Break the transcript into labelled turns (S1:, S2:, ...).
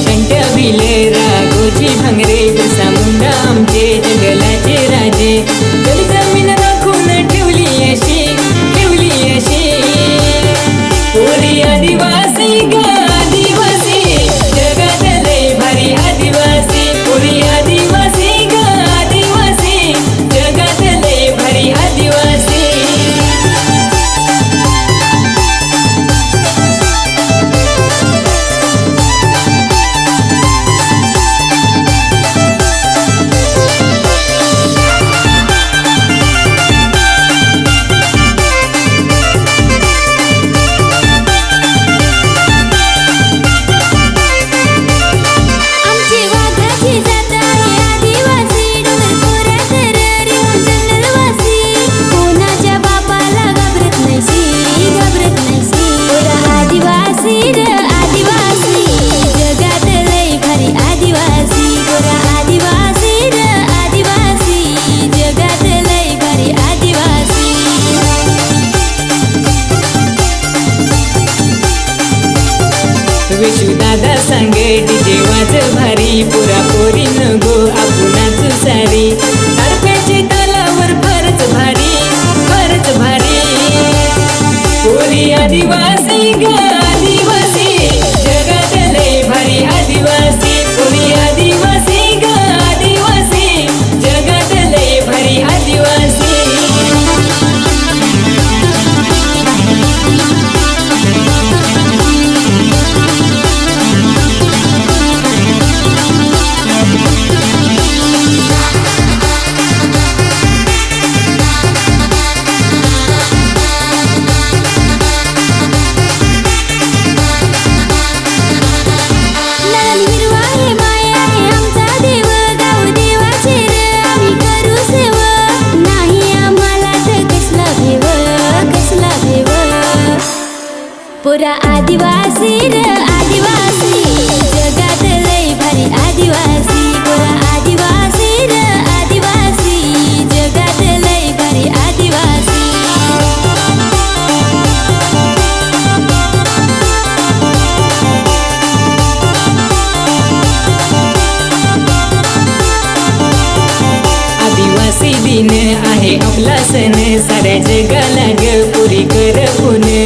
S1: शंट्या भिले राघोजी भांगरे बिरसा मुंडा आमचे जंगलाचे राजे जल जमीन राखून ठेवली अशी पोरी आदिवासी ग आदिवासी जगात लय भारी आदिवासी पोरी आदिवासी ग आदिवासी जगात लय भारी आदिवासी विशू दादा सांगे डीजे वाज भारी पुरा पोरी नको आपुनाच सारी तारप्याचे तालावर फारच भारी पोरी आदिवासी ग आदिवासी जगात लय भारी आदिवासी पोरी आदिवासी ग आदिवासी जगात लय भारी आदिवासी
S2: पुरा आदिवासी रे आदिवासी जगात लय भारी आदिवासी पुरा आदिवासी रे आदिवासी जगात लय भारी आदिवासी
S1: आदिवासी दिन आहे आपला सण साऱ्या जगाला ग पुरी कर पुणे